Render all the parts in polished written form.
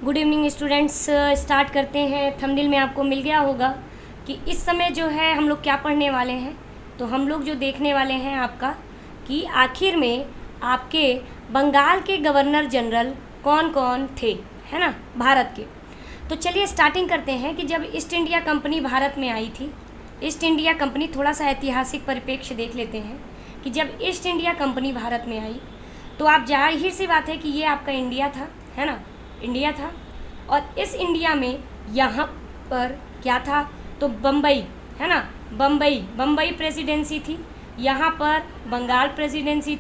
Good evening students. Start करते हैं। Thumbnail में आपको मिल गया होगा कि इस समय जो है हम लोग क्या पढ़ने वाले हैं। तो हम लोग जो देखने वाले हैं आपका कि आखिर में आपके बंगाल के गवर्नर जनरल कौन कौन थे, है ना, भारत के। तो चलिए स्टार्टिंग करते हैं कि जब ईस्ट इंडिया कंपनी भारत में आई थी। ईस्ट इंडिया कंपनी, थोड़ा सा ऐतिहासिक परिप्रेक्ष्य देख लेते हैं कि जब ईस्ट इंडिया कंपनी भारत में आई तो आप जाहिर सी बात है कि ये आपका इंडिया था, है ना, इंडिया था। और इस इंडिया में यहाँ पर क्या था, तो बम्बई, है ना, बम्बई प्रेसिडेंसी थी। यहाँ पर बंगाल प्रेसिडेंसी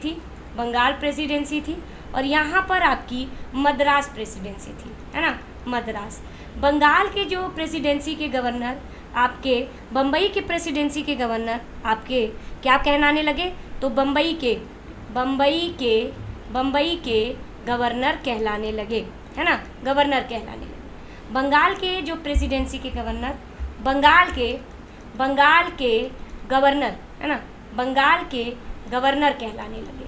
थी और यहाँ पर आपकी मद्रास प्रेसिडेंसी थी, है ना, मद्रास। बंगाल के जो प्रेसिडेंसी के गवर्नर, आपके बम्बई के प्रेसिडेंसी के गवर्नर आपके क्या कहलाने लगे, तो बम्बई के गवर्नर कहलाने लगे, है ना, गवर्नर कहलाने लगे। बंगाल के जो प्रेसिडेंसी के गवर्नर, बंगाल के गवर्नर, है ना, बंगाल के गवर्नर कहलाने लगे।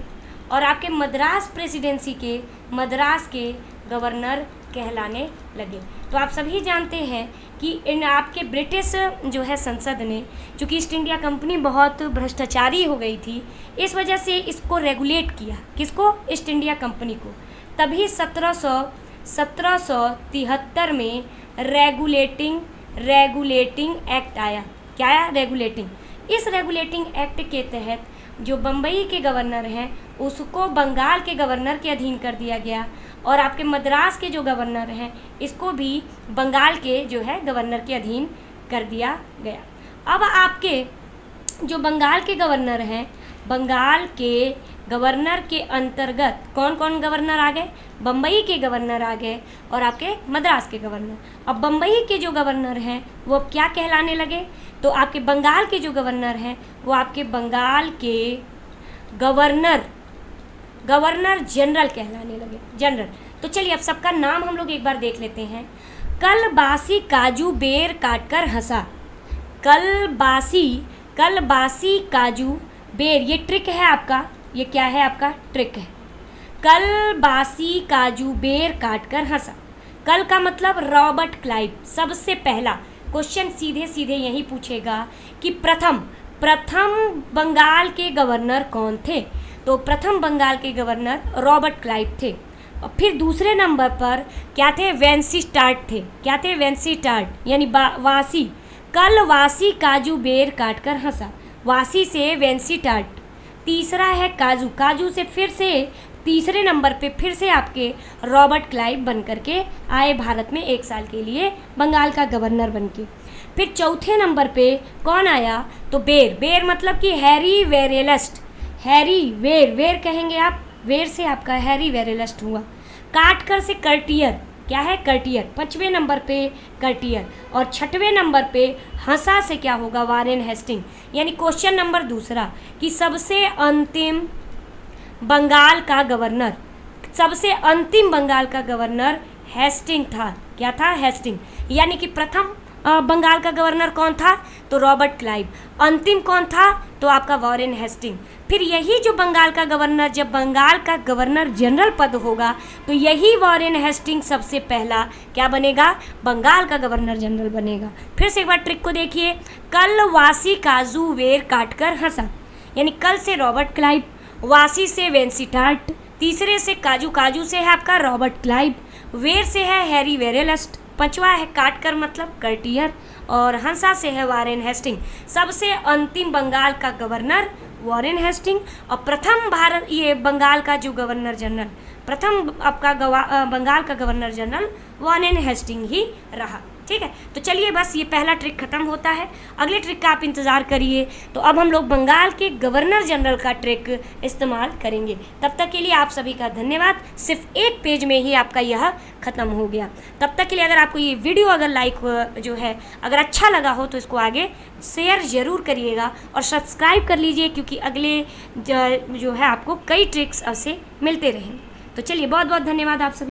और आपके मद्रास प्रेसिडेंसी के मद्रास के गवर्नर कहलाने लगे। तो आप सभी जानते हैं कि इन आपके ब्रिटिश जो है संसद ने, चूँकि ईस्ट इंडिया कंपनी बहुत भ्रष्टाचारी हो गई थी, इस वजह से इसको रेगुलेट किया। किसको? ईस्ट इंडिया कंपनी को। तभी 1773 में रेगुलेटिंग एक्ट आया। क्या आया? रेगुलेटिंग। इस रेगुलेटिंग एक्ट के तहत जो बम्बई के गवर्नर हैं उसको बंगाल के गवर्नर के अधीन कर दिया गया और आपके मद्रास के जो गवर्नर हैं इसको भी बंगाल के जो है गवर्नर के अधीन कर दिया गया। अब आपके जो बंगाल के गवर्नर हैं, बंगाल के गवर्नर के अंतर्गत कौन कौन गवर्नर आ गए? बम्बई के गवर्नर आ गए और आपके मद्रास के गवर्नर। अब बम्बई के जो गवर्नर हैं वो अब क्या कहलाने लगे, तो आपके बंगाल के जो गवर्नर हैं वो आपके बंगाल के गवर्नर जनरल कहलाने लगे, जनरल। तो चलिए अब सबका नाम हम लोग एक बार देख लेते हैं। कल बासी काजू बेर काटकर हंसा। कल बासी काजू बेर, ये ट्रिक है आपका, ये क्या है आपका? ट्रिक है। कल बासी काजू बेर काटकर हंसा। कल का मतलब रॉबर्ट क्लाइव। सबसे पहला क्वेश्चन सीधे यही पूछेगा कि प्रथम बंगाल के गवर्नर कौन थे, तो प्रथम बंगाल के गवर्नर रॉबर्ट क्लाइव थे। और फिर दूसरे नंबर पर क्या थे? वेंसीस्टार्ट थे। क्या थे? वेंसीस्टार्ट, यानी वासी। कल वासी काजू बेर काटकर हंसा, वासी से वेंसीस्टार्ट। तीसरा है काजू, काजू से फिर से तीसरे नंबर पे फिर से आपके रॉबर्ट क्लाइव बन करके आए भारत में 1 साल के लिए बंगाल का गवर्नर बनके। फिर चौथे नंबर पे कौन आया, तो बेर मतलब कि हैरी वेरेलस्ट। वेर कहेंगे आप, वेर से आपका हैरी वेरेलस्ट हुआ। काटकर से कर्टियर, क्या है? कर्टियर। 5वें नंबर पे कर्टियर और 6वें नंबर पे हंसा से क्या होगा? Warren Hastings. यानी क्वेश्चन नंबर दूसरा कि सबसे अंतिम बंगाल का गवर्नर हेस्टिंग था। क्या था? हेस्टिंग। यानी कि प्रथम बंगाल का गवर्नर कौन था, तो रॉबर्ट क्लाइव। अंतिम कौन था, तो आपका वारेन हेस्टिंग। फिर यही जो बंगाल का गवर्नर, जब बंगाल का गवर्नर जनरल पद होगा तो यही वारेन हेस्टिंग सबसे पहला क्या बनेगा? बंगाल का गवर्नर जनरल बनेगा। फिर से एक बार ट्रिक को देखिए। कल वासी काजू वेर काटकर हंसा, यानी कल से रॉबर्ट क्लाइव, वासी से वेंसीस्टार्ट, तीसरे से काजू से है आपका रॉबर्ट क्लाइव, वेर से है हैरी वेरेलस्ट, 5वां है काटकर मतलब कर्टियर और हंसा से है वारेन हेस्टिंग। सबसे अंतिम बंगाल का गवर्नर वारेन हेस्टिंग और प्रथम बंगाल का जो गवर्नर जनरल, प्रथम आपका बंगाल का गवर्नर जनरल वारेन हेस्टिंग ही रहा। ठीक है, तो चलिए बस ये पहला ट्रिक खत्म होता है। अगले ट्रिक का आप इंतज़ार करिए। तो अब हम लोग बंगाल के गवर्नर जनरल का ट्रिक इस्तेमाल करेंगे। तब तक के लिए आप सभी का धन्यवाद। सिर्फ एक पेज में ही आपका यह ख़त्म हो गया। तब तक के लिए अगर आपको ये वीडियो अगर अगर अच्छा लगा हो तो इसको आगे शेयर ज़रूर करिएगा और सब्सक्राइब कर लीजिए, क्योंकि अगले जो है आपको कई ट्रिक्स अब से मिलते रहेंगे। तो चलिए बहुत बहुत धन्यवाद आप सभी।